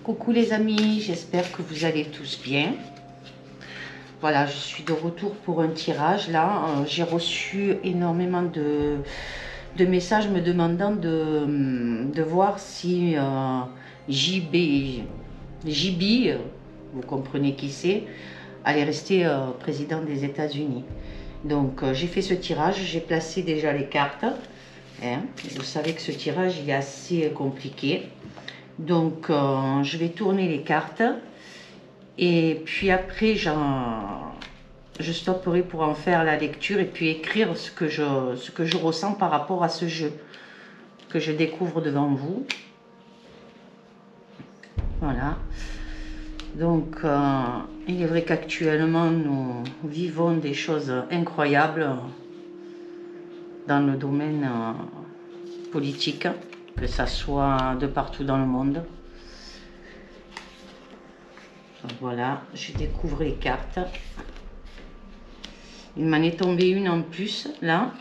Coucou les amis, j'espère que vous allez tous bien. Voilà, je suis de retour pour un tirage là. J'ai reçu énormément de messages me demandant de voir si JB, vous comprenez qui c'est, allait rester président des États-Unis. Donc j'ai fait ce tirage, j'ai placé déjà les cartes. Hein. Vous savez que ce tirage il est assez compliqué. Donc je vais tourner les cartes et puis après je stopperai pour en faire la lecture et puis écrire ce que je ressens par rapport à ce jeu que je découvre devant vous. Voilà. Donc il est vrai qu'actuellement nous vivons des choses incroyables dans le domaine politique, que ça soit de partout dans le monde. Donc voilà, je découvre les cartes. Il m'en est tombé une en plus là.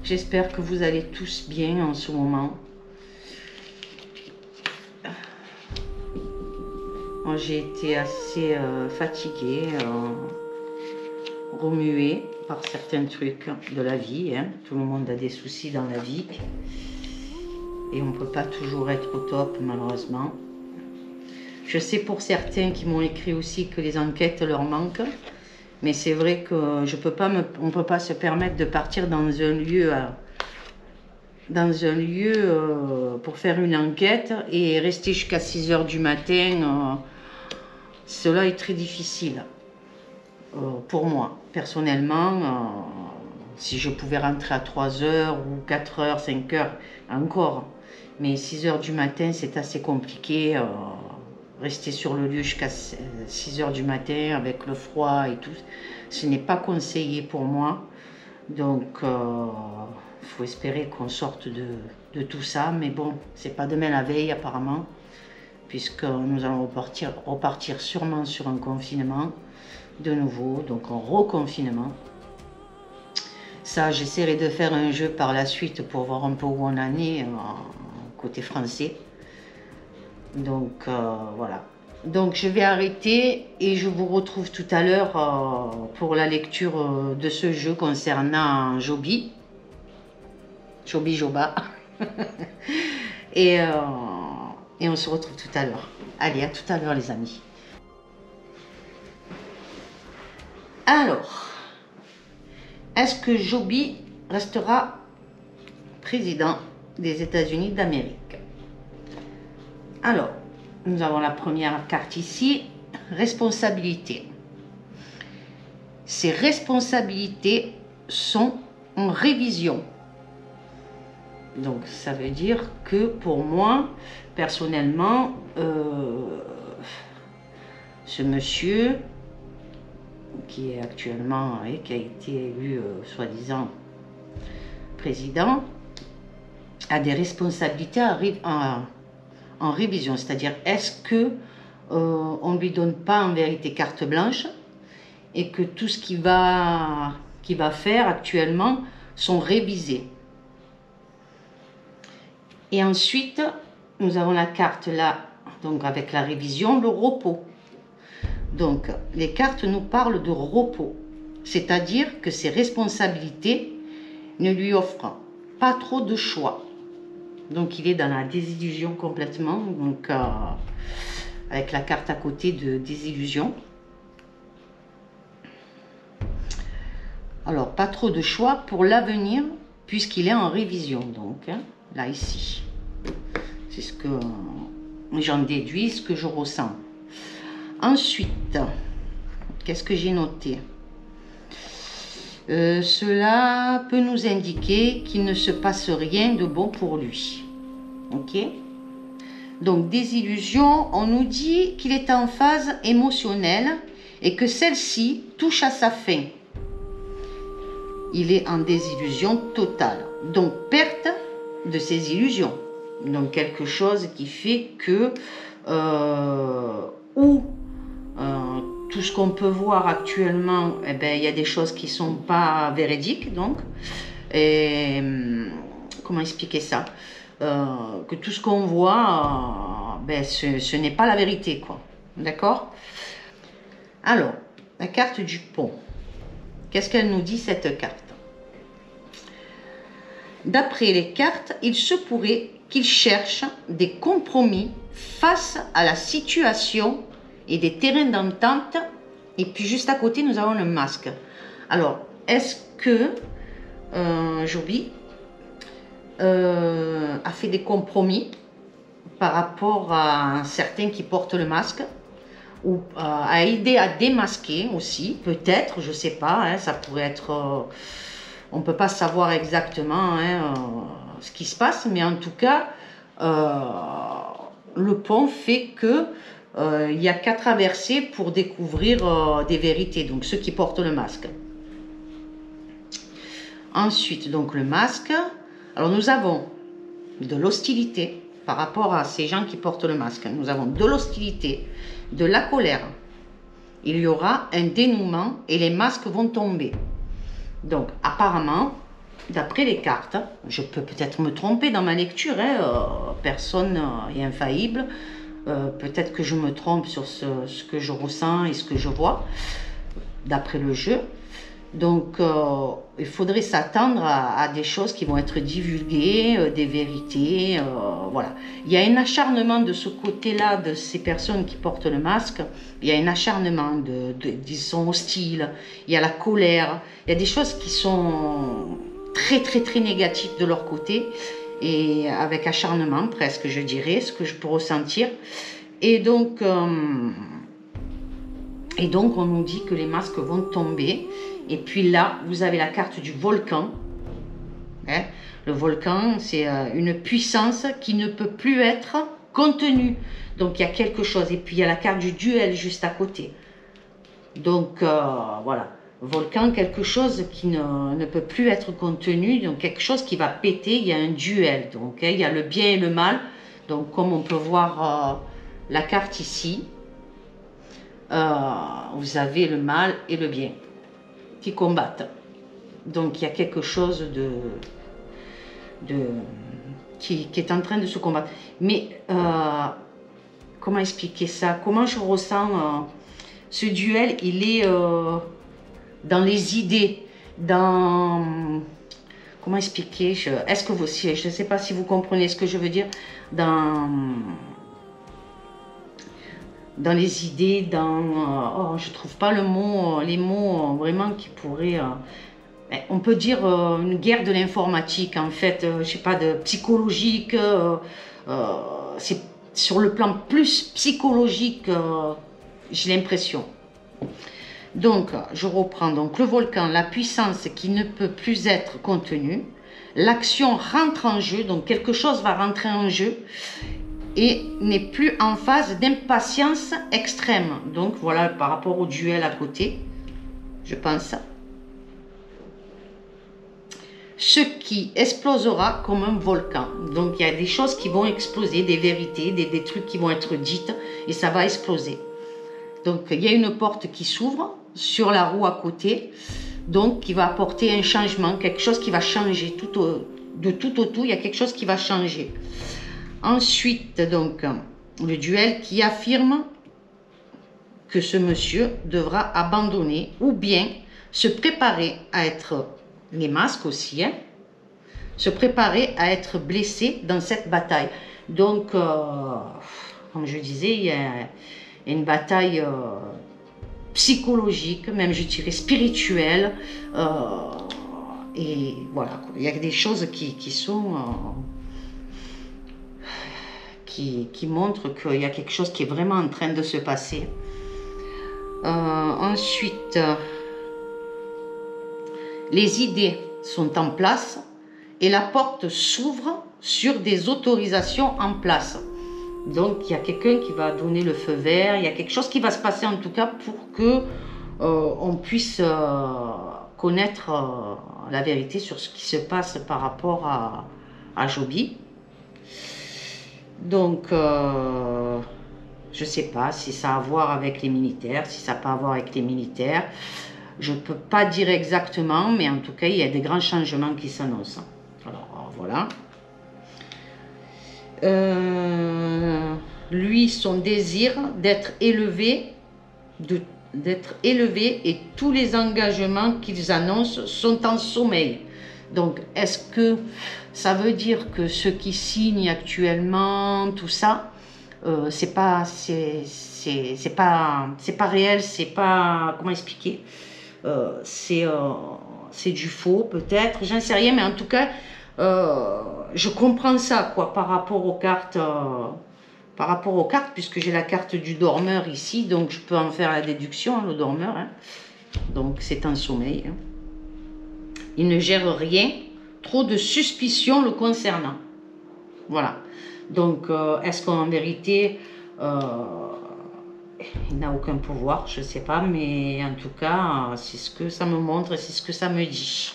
J'espère que vous allez tous bien en ce moment. J'ai été assez fatiguée, remuée par certains trucs de la vie. Hein. Tout le monde a des soucis dans la vie. Et on ne peut pas toujours être au top, malheureusement. Je sais pour certains qui m'ont écrit aussi que les enquêtes leur manquent. Mais c'est vrai que on ne peut pas se permettre de partir dans un lieu... pour faire une enquête et rester jusqu'à 6 h du matin, cela est très difficile pour moi. Personnellement, si je pouvais rentrer à 3 h ou 4 h, 5 h, encore. Mais 6 h du matin, c'est assez compliqué. Rester sur le lieu jusqu'à 6 h du matin avec le froid et tout, ce n'est pas conseillé pour moi. Donc... il faut espérer qu'on sorte de tout ça, mais bon, c'est pas demain la veille apparemment, puisque nous allons repartir sûrement sur un confinement de nouveau, donc un reconfinement. Ça, j'essaierai de faire un jeu par la suite pour voir un peu où on en est côté français. Donc voilà. Donc je vais arrêter et je vous retrouve tout à l'heure pour la lecture de ce jeu concernant Joby. Joby Joba. et on se retrouve tout à l'heure. Allez, à tout à l'heure les amis. Alors, est-ce que Joby restera président des États-Unis d'Amérique? Alors, nous avons la première carte ici, responsabilité. Ces responsabilités sont en révision. Donc ça veut dire que pour moi, personnellement, ce monsieur qui est actuellement et qui a été élu soi-disant président a des responsabilités en révision. C'est-à-dire, est-ce que on ne lui donne pas en vérité carte blanche et que tout ce qu'il va faire actuellement sont révisés. Et ensuite, nous avons la carte là, donc avec la révision, le repos. Donc, les cartes nous parlent de repos. C'est-à-dire que ses responsabilités ne lui offrent pas trop de choix. Donc, il est dans la désillusion complètement. Donc, avec la carte à côté de désillusion. Alors, pas trop de choix pour l'avenir, puisqu'il est en révision. Donc, hein. Là, ici. C'est ce que j'en déduis, ce que je ressens. Ensuite, qu'est-ce que j'ai noté? Cela peut nous indiquer qu'il ne se passe rien de bon pour lui. Ok? Donc, désillusion, on nous dit qu'il est en phase émotionnelle et que celle-ci touche à sa fin. Il est en désillusion totale. Donc, perte de ses illusions. Donc quelque chose qui fait que tout ce qu'on peut voir actuellement, eh ben, il y a des choses qui ne sont pas véridiques. Donc, et, comment expliquer ça, que tout ce qu'on voit, ben, ce n'est pas la vérité, quoi. D'accord? Alors, la carte du pont. Qu'est-ce qu'elle nous dit, cette carte? D'après les cartes, il se pourrait qu'il cherche des compromis face à la situation et des terrains d'entente. Et puis juste à côté, nous avons le masque. Alors, est-ce que Joby a fait des compromis par rapport à certains qui portent le masque, ou a aidé à démasquer aussi, peut-être, je ne sais pas, hein, ça pourrait être... on ne peut pas savoir exactement ce qui se passe, mais en tout cas, le pont fait que il n'y a qu'à traverser pour découvrir des vérités, donc ceux qui portent le masque. Ensuite, donc le masque. Alors nous avons de l'hostilité par rapport à ces gens qui portent le masque. Nous avons de l'hostilité, de la colère. Il y aura un dénouement et les masques vont tomber. Donc apparemment, d'après les cartes, je peux peut-être me tromper dans ma lecture, personne n'est infaillible. Peut-être que je me trompe sur ce que je ressens et ce que je vois d'après le jeu. Donc il faudrait s'attendre à des choses qui vont être divulguées, des vérités, voilà. Il y a un acharnement de ce côté-là de ces personnes qui portent le masque. Il y a un acharnement, ils sont hostiles, il y a la colère, il y a des choses qui sont très négatives de leur côté, et avec acharnement presque, je dirais, ce que je peux ressentir. Et donc on nous dit que les masques vont tomber. Et puis là, vous avez la carte du volcan. Hein? Le volcan, c'est une puissance qui ne peut plus être contenue. Donc il y a quelque chose. Et puis il y a la carte du duel juste à côté. Donc voilà. Volcan, quelque chose qui ne peut plus être contenu. Donc quelque chose qui va péter. Il y a un duel. Donc il y a le bien et le mal. Donc comme on peut voir la carte ici, vous avez le mal et le bien qui combattent. Donc il y a quelque chose qui est en train de se combattre. Mais comment expliquer ça? Comment je ressens ce duel? Il est dans les idées, dans... Comment expliquer? Est-ce que vous... Je ne sais pas si vous comprenez ce que je veux dire. Dans les idées, je ne trouve pas le mot, les mots vraiment qui pourraient... on peut dire une guerre de l'informatique, en fait, je ne sais pas, de psychologique, c'est sur le plan plus psychologique, j'ai l'impression. Donc, je reprends, donc le volcan, la puissance qui ne peut plus être contenue, l'action rentre en jeu, donc quelque chose va rentrer en jeu, et n'est plus en phase d'impatience extrême. Donc voilà, par rapport au duel à côté, je pense. Ce qui explosera comme un volcan. Donc il y a des choses qui vont exploser, des vérités, des trucs qui vont être dites, et ça va exploser. Donc il y a une porte qui s'ouvre sur la roue à côté, donc qui va apporter un changement, quelque chose qui va changer, de tout au tout, il y a quelque chose qui va changer. Ensuite, donc, le duel qui affirme que ce monsieur devra abandonner ou bien se préparer à être, les masques aussi, hein, se préparer à être blessé dans cette bataille. Donc, comme je disais, il y a une bataille psychologique, même je dirais spirituelle, et voilà, il y a des choses qui sont... qui montre qu'il y a quelque chose qui est vraiment en train de se passer. Ensuite, les idées sont en place et la porte s'ouvre sur des autorisations en place. Donc, il y a quelqu'un qui va donner le feu vert, il y a quelque chose qui va se passer en tout cas pour que on puisse connaître la vérité sur ce qui se passe par rapport à Joby. Donc, je ne sais pas si ça a à voir avec les militaires, si ça n'a pas à voir avec les militaires. Je ne peux pas dire exactement, mais en tout cas, il y a des grands changements qui s'annoncent. Alors, voilà. Lui, son désir d'être élevé, et tous les engagements qu'ils annoncent sont en sommeil. Donc, est-ce que ça veut dire que ceux qui signent actuellement, tout ça, c'est pas réel, c'est pas, comment expliquer, c'est du faux peut-être, j'en sais rien, mais en tout cas, je comprends ça quoi par rapport aux cartes. Puisque j'ai la carte du dormeur ici, donc je peux en faire la déduction, hein, le dormeur. Hein. Donc c'est un sommeil. Hein. Il ne gère rien, trop de suspicions le concernant. Voilà. Donc est-ce qu'en vérité, il n'a aucun pouvoir, je ne sais pas, mais en tout cas, c'est ce que ça me montre, c'est ce que ça me dit.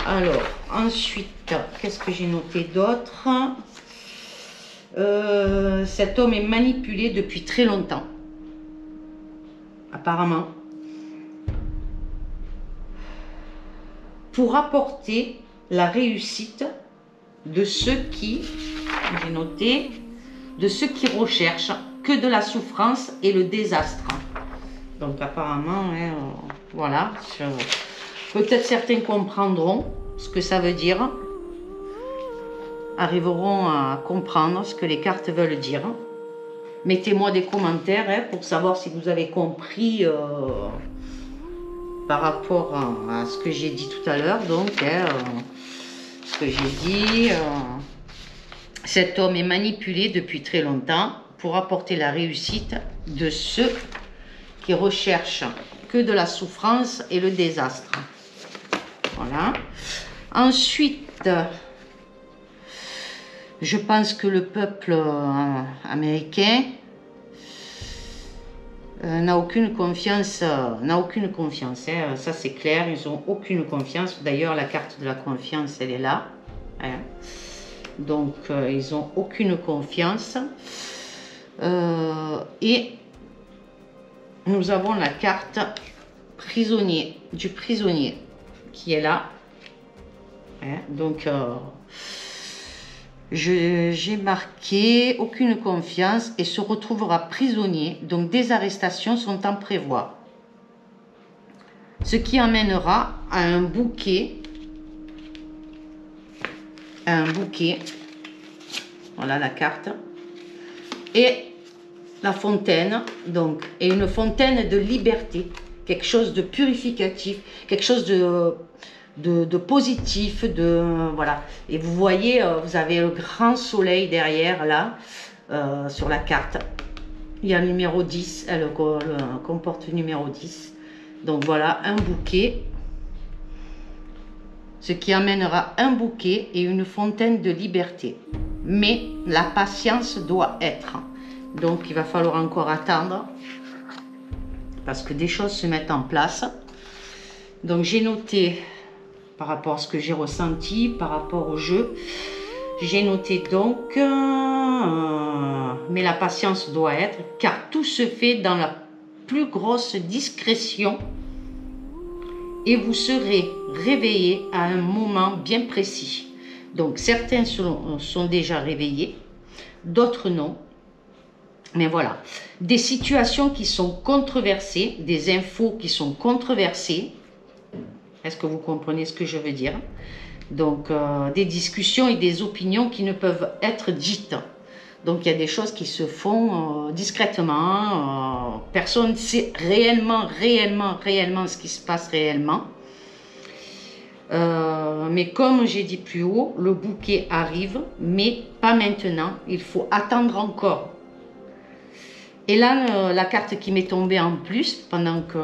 Alors, ensuite, qu'est-ce que j'ai noté d'autre ? Cet homme est manipulé depuis très longtemps, apparemment, pour apporter la réussite de ceux qui, j'ai noté, de ceux qui recherchent que de la souffrance et le désastre. Donc apparemment, hein, voilà, peut-être certains comprendront ce que ça veut dire, arriveront à comprendre ce que les cartes veulent dire. Mettez-moi des commentaires hein, pour savoir si vous avez compris par rapport à ce que j'ai dit tout à l'heure. Donc, ce que j'ai dit, cet homme est manipulé depuis très longtemps pour apporter la réussite de ceux qui recherchent que de la souffrance et le désastre. Voilà. Ensuite, je pense que le peuple américain n'a aucune confiance, hein, ça c'est clair, ils n'ont aucune confiance. D'ailleurs, la carte de la confiance, elle est là. Hein. Donc, ils n'ont aucune confiance. Et nous avons la carte prisonnier, du prisonnier qui est là. Hein. Donc, j'ai marqué aucune confiance et se retrouvera prisonnier. Donc, des arrestations sont en prévoit. Ce qui amènera à un bouquet. Voilà la carte. Et la fontaine, donc, et une fontaine de liberté, quelque chose de purificatif, quelque chose de positif, voilà. Et vous voyez, vous avez le grand soleil derrière, là, sur la carte. Il y a le numéro 10, elle comporte le numéro 10. Donc voilà, un bouquet. Ce qui amènera un bouquet et une fontaine de liberté. Mais la patience doit être. Donc, il va falloir encore attendre parce que des choses se mettent en place. Donc, j'ai noté par rapport à ce que j'ai ressenti, par rapport au jeu, j'ai noté donc, mais la patience doit être, car tout se fait dans la plus grosse discrétion et vous serez réveillé à un moment bien précis. Donc, certains sont déjà réveillés, d'autres non. Mais voilà, des situations qui sont controversées, des infos qui sont controversées. Est-ce que vous comprenez ce que je veux dire? Donc, des discussions et des opinions qui ne peuvent être dites. Donc, il y a des choses qui se font discrètement. Personne ne sait réellement ce qui se passe réellement. Mais comme j'ai dit plus haut, le bouquet arrive, mais pas maintenant. Il faut attendre encore. Et là, la carte qui m'est tombée en plus, pendant que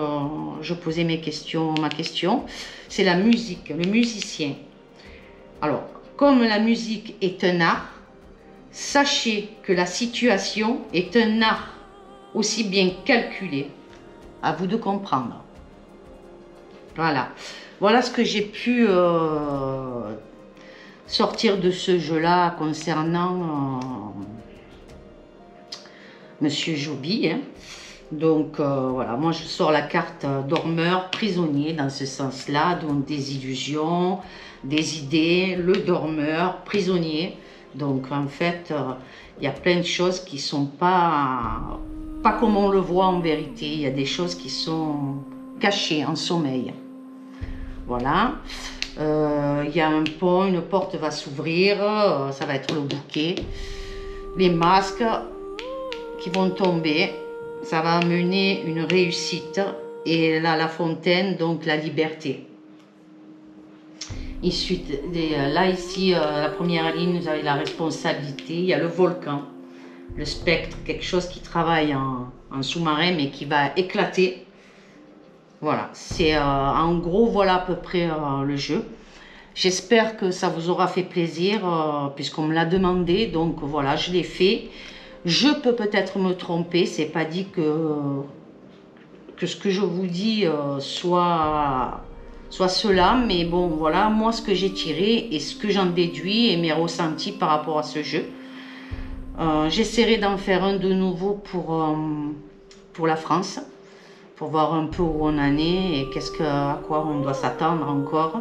je posais ma question, c'est la musique, le musicien. Alors, comme la musique est un art, sachez que la situation est un art aussi bien calculé. À vous de comprendre. Voilà. Voilà ce que j'ai pu sortir de ce jeu-là concernant Monsieur Joby. Hein. Donc voilà, moi je sors la carte dormeur, prisonnier dans ce sens-là, donc des illusions, des idées, le dormeur, prisonnier. Donc en fait, il y a plein de choses qui sont pas comme on le voit en vérité. Il y a des choses qui sont cachées en sommeil. Voilà. Il y a un pont, une porte va s'ouvrir, ça va être le bouquet. Les masques qui vont tomber, ça va amener une réussite. Et là, la fontaine, donc la liberté. Ensuite, là, ici, la première ligne, vous avez la responsabilité. Il y a le volcan, le spectre, quelque chose qui travaille en sous-marin, mais qui va éclater. Voilà, c'est en gros, voilà à peu près le jeu. J'espère que ça vous aura fait plaisir, puisqu'on me l'a demandé. Donc voilà, je l'ai fait. Je peux peut-être me tromper, c'est pas dit que ce que je vous dis soit cela, mais bon voilà, moi ce que j'ai tiré et ce que j'en déduis et mes ressentis par rapport à ce jeu. J'essaierai d'en faire un de nouveau pour la France, pour voir un peu où on en est et à quoi on doit s'attendre encore.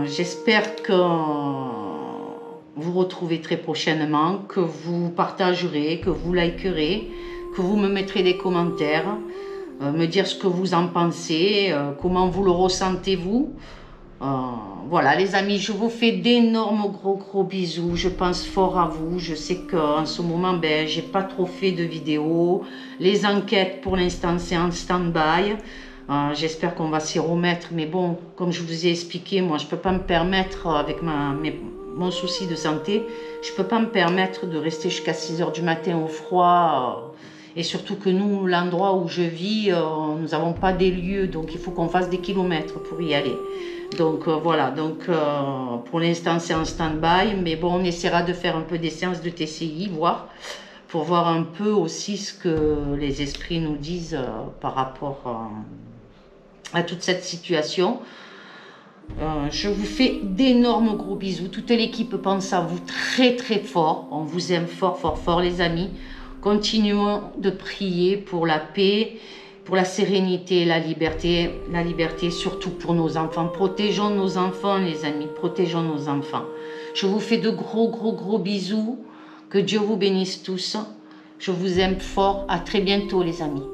J'espère que vous retrouvez très prochainement, que vous partagerez, que vous likerez, que vous me mettrez des commentaires, me dire ce que vous en pensez, comment vous le ressentez vous. Voilà les amis, je vous fais d'énormes gros bisous, je pense fort à vous. Je sais qu'en ce moment, j'ai pas trop fait de vidéos, les enquêtes pour l'instant c'est en stand-by. J'espère qu'on va s'y remettre, mais bon, comme je vous ai expliqué, moi je peux pas me permettre avec mon souci de santé, je peux pas me permettre de rester jusqu'à 6 h du matin au froid, et surtout que nous, l'endroit où je vis, nous n'avons pas des lieux, donc il faut qu'on fasse des kilomètres pour y aller. Donc voilà, donc pour l'instant c'est en stand-by, mais bon, on essaiera de faire un peu des séances de TCI, pour voir un peu aussi ce que les esprits nous disent par rapport à toute cette situation. Je vous fais d'énormes gros bisous. Toute l'équipe pense à vous très fort. On vous aime fort les amis. Continuons de prier pour la paix, pour la sérénité, la liberté surtout pour nos enfants. Protégeons nos enfants les amis, protégeons nos enfants. Je vous fais de gros bisous. Que Dieu vous bénisse tous. Je vous aime fort. À très bientôt les amis.